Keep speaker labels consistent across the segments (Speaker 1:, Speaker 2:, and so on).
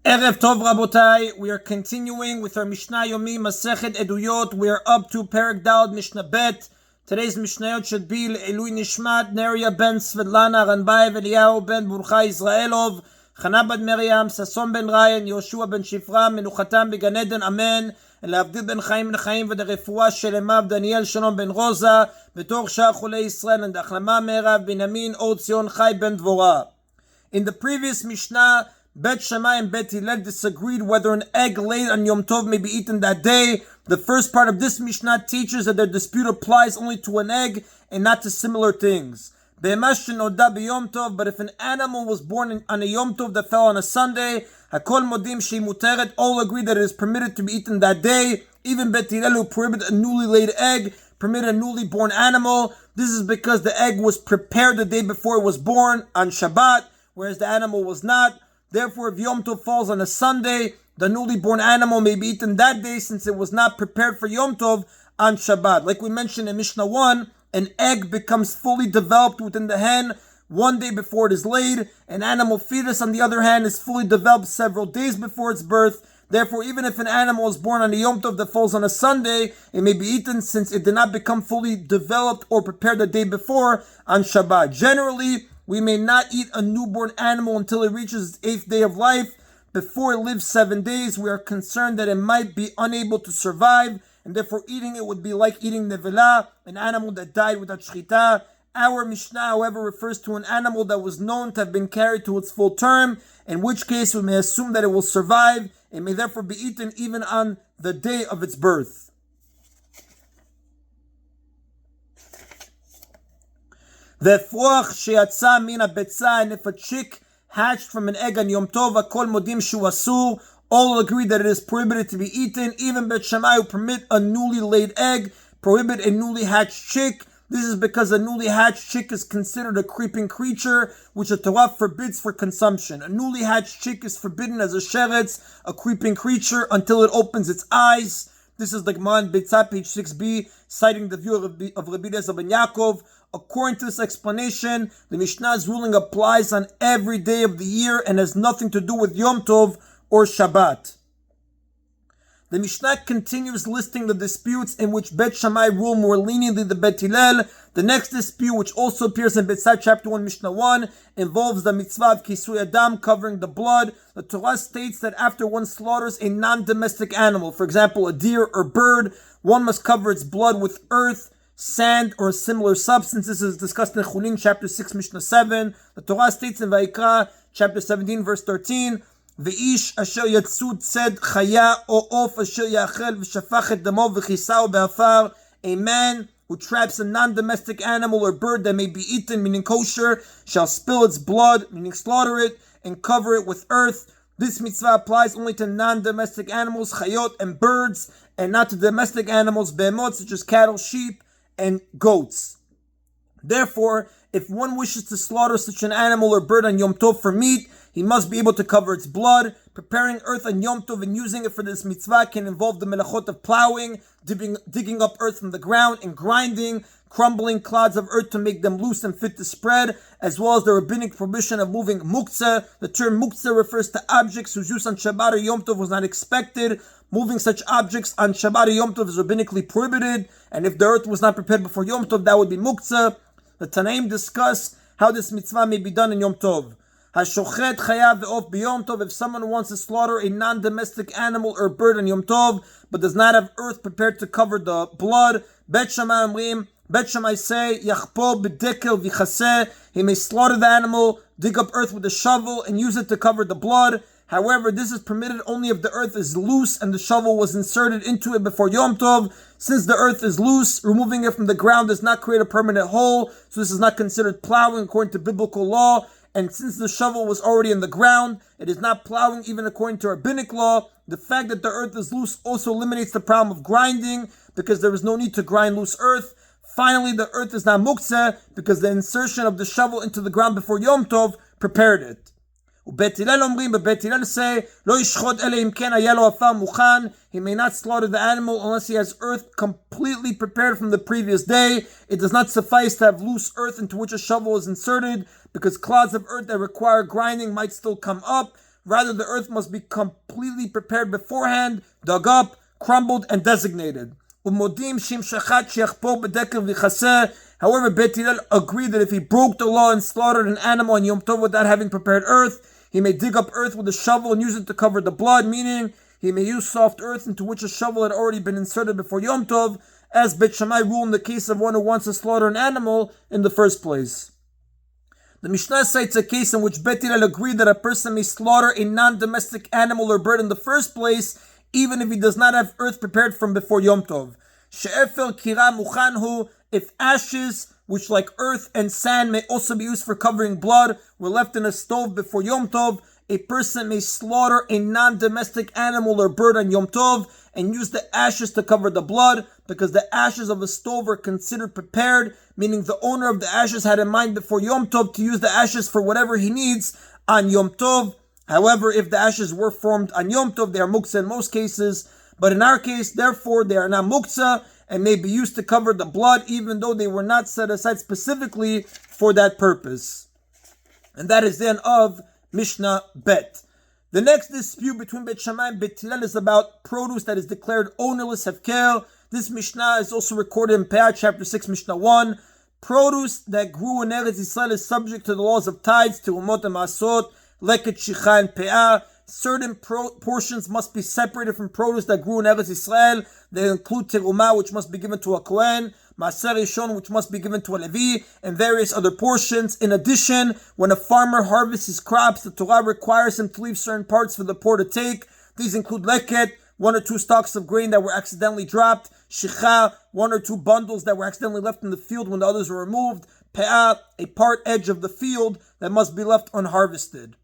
Speaker 1: Erev Tov Rabotai, we are continuing with our Mishna Yomi Masechet Eduyot. We are up to Perek Daled Mishnah Bet. Today's Mishnayot should be Elui Nishmat, Neria ben Svetlana, Ranbaev Eliyahu ben Burcha Israelov, Chana bad Miriam, Sason ben Ryan, Yoshua ben Shifra, Menuchatam began Eden, Amen. L'Avdil ben Chaim ben Chaim, V'derefua Shelemav, Daniel Shalom ben Rosa, V'tor Shah Chulei Israel, and Achlama Merav, Binyamin, Od Zion Chai ben Dvorah. In the previous Mishnah, Bet Shammai and Bet Hillel disagreed whether an egg laid on Yom Tov may be eaten that day. The first part of this Mishnah teaches that their dispute applies only to an egg and not to similar things. But if an animal was born on a Yom Tov that fell on a Sunday, Hakol Modim Shei Muteret, all agree that it is permitted to be eaten that day. Even Bet Hillel, who prohibited a newly laid egg, permitted a newly born animal. This is because the egg was prepared the day before it was born on Shabbat, whereas the animal was not. Therefore, if Yom Tov falls on a Sunday, the newly born animal may be eaten that day since it was not prepared for Yom Tov on Shabbat. Like we mentioned in Mishnah 1, an egg becomes fully developed within the hen one day before it is laid. An animal fetus, on the other hand, is fully developed several days before its birth. Therefore, even if an animal is born on a Yom Tov that falls on a Sunday, it may be eaten since it did not become fully developed or prepared the day before on Shabbat. Generally, we may not eat a newborn animal until it reaches its 8th day of life. Before it lives 7 days, we are concerned that it might be unable to survive, and therefore eating it would be like eating nevela, an animal that died without shchita. Our Mishnah, however, refers to an animal that was known to have been carried to its full term, in which case we may assume that it will survive. It may therefore be eaten even on the day of its birth. V'efroach sheyatza min ha'betza, and if a chick hatched from an egg on Yom Tov, kol modim shu asur, all agree that it is prohibited to be eaten. Even Bet Shammai, who permit a newly laid egg, prohibit a newly hatched chick. This is because a newly hatched chick is considered a creeping creature, which the Torah forbids for consumption. A newly hatched chick is forbidden as a sheretz, a creeping creature, until it opens its eyes. This is the Gemara in Beitzah, page 6b, citing the view of Rabbi Eliezer ben Yaakov. According to this explanation, the Mishnah's ruling applies on every day of the year and has nothing to do with Yom Tov or Shabbat. The Mishnah continues listing the disputes in which Bet Shammai rule more leniently than Bet Hillel. The next dispute, which also appears in Beitzah chapter 1, Mishnah 1, involves the mitzvah of Kisui Adam, covering the blood. The Torah states that after one slaughters a non-domestic animal, for example, a deer or bird, one must cover its blood with earth, sand, or a similar substance. This is discussed in Chulin chapter 6, Mishnah 7. The Torah states in Vayikra chapter 17, verse 13, V'ish asher yatzud tzed chaya o of asher yachel v'shafach et damo v'chisao be'afar. A man who traps a non-domestic animal or bird that may be eaten, meaning kosher, shall spill its blood, meaning slaughter it, and cover it with earth. This mitzvah applies only to non-domestic animals, chayot, and birds, and not to domestic animals, behemot, such as cattle, sheep, and goats. Therefore, if one wishes to slaughter such an animal or bird on Yom Tov for meat, he must be able to cover its blood. Preparing earth on Yom Tov and using it for this mitzvah can involve the melachot of plowing, digging up earth from the ground, and grinding, crumbling clods of earth to make them loose and fit to spread, as well as the rabbinic prohibition of moving muktzah. The term muktzah refers to objects whose use on Shabbat or Yom Tov was not expected. Moving such objects on Shabbat or Yom Tov is rabbinically prohibited, and if the earth was not prepared before Yom Tov, that would be muktzah. The Tanaim discuss how this mitzvah may be done in Yom Tov. Hashochet chayav ve'of b'Yom Tov. If someone wants to slaughter a non-domestic animal or bird on Yom Tov, but does not have earth prepared to cover the blood, Bet Shammai Amrim, Bet Shammai say, Yachpo b'dekel v'chaseh. He may slaughter the animal, dig up earth with a shovel, and use it to cover the blood. However, this is permitted only if the earth is loose and the shovel was inserted into it before Yom Tov. Since the earth is loose, removing it from the ground does not create a permanent hole, so this is not considered plowing according to biblical law. And since the shovel was already in the ground, it is not plowing even according to rabbinic law. The fact that the earth is loose also eliminates the problem of grinding, because there is no need to grind loose earth. Finally, the earth is not muktzeh, because the insertion of the shovel into the ground before Yom Tov prepared it. Bet Hillel omrim, but Bet Hillel say, Lo yishchot ele im ken haya lo afar muchan. He may not slaughter the animal unless he has earth completely prepared from the previous day. It does not suffice to have loose earth into which a shovel is inserted, because clods of earth that require grinding might still come up. Rather, the earth must be completely prepared beforehand, dug up, crumbled, and designated. However, Beit Hillel agreed that if he broke the law and slaughtered an animal on Yom Tov without having prepared earth, he may dig up earth with a shovel and use it to cover the blood, meaning he may use soft earth into which a shovel had already been inserted before Yom Tov, as Beit Shammai ruled in the case of one who wants to slaughter an animal in the first place. The Mishnah cites a case in which Beit Hillel agreed that a person may slaughter a non-domestic animal or bird in the first place, even if he does not have earth prepared from before Yom Tov. She'efel kira muchanhu, if ashes, which like earth and sand may also be used for covering blood, were left in a stove before Yom Tov, a person may slaughter a non-domestic animal or bird on Yom Tov and use the ashes to cover the blood, because the ashes of a stove are considered prepared, meaning the owner of the ashes had in mind before Yom Tov to use the ashes for whatever he needs on Yom Tov. However, if the ashes were formed on Yom Tov, they are muktzah in most cases, but in our case, therefore, they are not muktzah and may be used to cover the blood, even though they were not set aside specifically for that purpose. And that is the end of Mishnah Bet. The next dispute between Beit Shammai and Beit Hillel is about produce that is declared ownerless hefker. This Mishnah is also recorded in Peah, chapter 6, Mishnah 1. Produce that grew in Eretz Yisrael is subject to the laws of tithes, terumot and masot, leket, shicha, and peah. Certain portions must be separated from produce that grew in Eretz Yisrael. They include terumah, which must be given to a Kohen, Maaser Rishon, which must be given to a Levi, and various other portions. In addition, when a farmer harvests his crops, the Torah requires him to leave certain parts for the poor to take. These include leket, 1 or 2 stalks of grain that were accidentally dropped, shicha, 1 or 2 bundles that were accidentally left in the field when the others were removed, peah, a part edge of the field that must be left unharvested.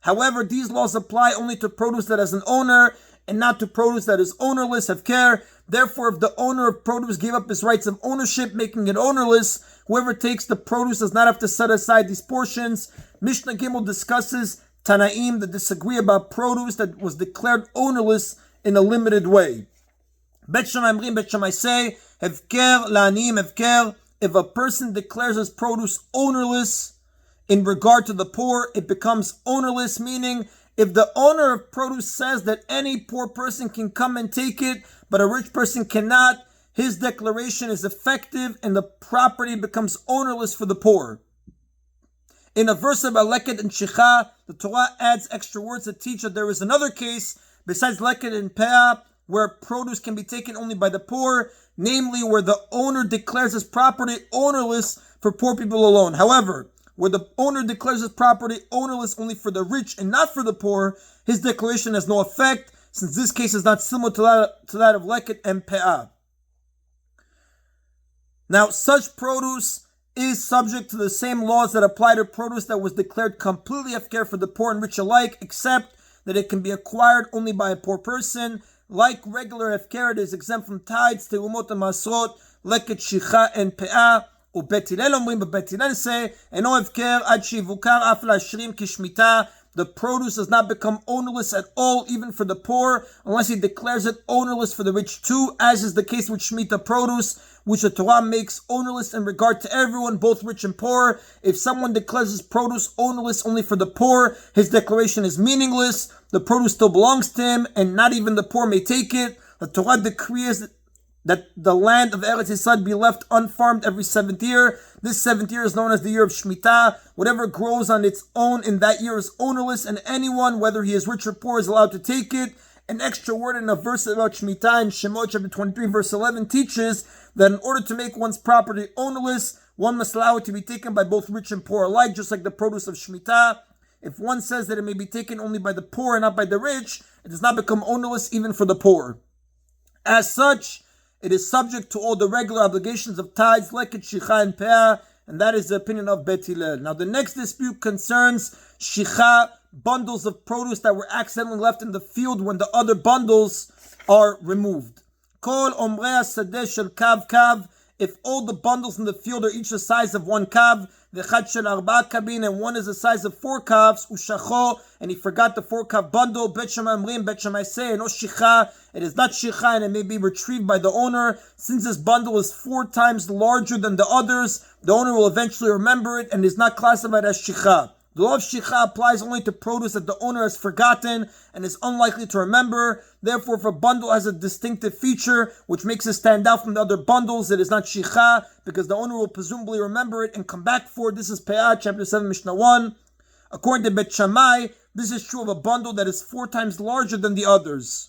Speaker 1: However, these laws apply only to produce that has an owner and not to produce that is ownerless, hefker. Therefore, if the owner of produce gave up his rights of ownership, making it ownerless, whoever takes the produce does not have to set aside these portions. Mishnah Gimel discusses Tanaim that disagree about produce that was declared ownerless in a limited way. Bet Shammai say, hefker la'aniyim hefker. If a person declares his produce ownerless in regard to the poor, it becomes ownerless, meaning if the owner of produce says that any poor person can come and take it, but a rich person cannot, his declaration is effective and the property becomes ownerless for the poor. In a verse about leket and shicha, the Torah adds extra words to teach that there is another case besides leket and peah where produce can be taken only by the poor, namely where the owner declares his property ownerless for poor people alone. However, where the owner declares his property ownerless only for the rich and not for the poor, his declaration has no effect, since this case is not similar to that of leket and peah. Now, such produce is subject to the same laws that apply to produce that was declared completely hefker for the poor and rich alike, except that it can be acquired only by a poor person. Like regular hefker, it is exempt from tithes, terumot and masrot, leket, shicha, and peah. Beit Hillel אומרים, but Beit Hillel say, אינו הפקר עד שיבוקר אף לעשירים כשמיטה. The produce does not become ownerless at all, even for the poor, unless he declares it ownerless for the rich too, as is the case with Shemitah produce, which the Torah makes ownerless in regard to everyone, both rich and poor. If someone declares his produce ownerless only for the poor, his declaration is meaningless. The produce still belongs to him, and not even the poor may take it. The Torah decrees that the land of Eretz Yisrael be left unfarmed every 7th year. This 7th year is known as the year of Shemitah. Whatever grows on its own in that year is ownerless, and anyone, whether he is rich or poor, is allowed to take it. An extra word in a verse about Shemitah in Shemot chapter 23 verse 11 teaches that in order to make one's property ownerless, one must allow it to be taken by both rich and poor alike, just like the produce of Shemitah. If one says that it may be taken only by the poor and not by the rich, it does not become ownerless even for the poor. As such, it is subject to all the regular obligations of tithes, leket, shicha, and peah, and that is the opinion of Beit Hillel. Now, the next dispute concerns shicha, bundles of produce that were accidentally left in the field when the other bundles are removed. Kol omrei hasadeh shel kav kav, if all the bundles in the field are each the size of 1 kav, v'chad shel 4 kavin, and one is the size of 4 kavs, ushacho, and he forgot the 4 kav bundle, Bet Shammai omrim, Bet Shammai say, no shicha, it is not shicha, and it may be retrieved by the owner. Since this bundle is 4 times larger than the others, the owner will eventually remember it, and is not classified as shicha. The law of shicha applies only to produce that the owner has forgotten and is unlikely to remember. Therefore, if a bundle has a distinctive feature which makes it stand out from the other bundles, it is not shicha, because the owner will presumably remember it and come back for it. This is Pe'ah, chapter 7, Mishnah 1. According to Bet Shammai, this is true of a bundle that is 4 times larger than the others.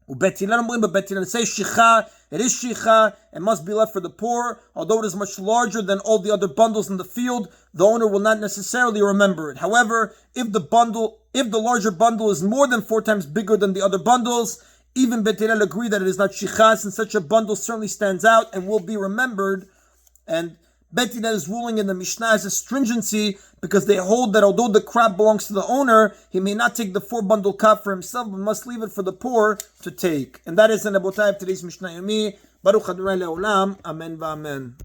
Speaker 1: But Bet Hillel says shicha, it is shicha, it must be left for the poor. Although it is much larger than all the other bundles in the field, the owner will not necessarily remember it. However, if the larger bundle is more than 4 times bigger than the other bundles, even Bet Hillel agree that it is not shicha, since such a bundle certainly stands out and will be remembered. And Bet Hillel's ruling in the Mishnah has a stringency because they hold that although the crop belongs to the owner, he may not take the 4-bundle crop for himself, but must leave it for the poor to take. And that is in Abotai of today's Mishna Yomi. Baruch Adonai Le'olam. Amen v'amen.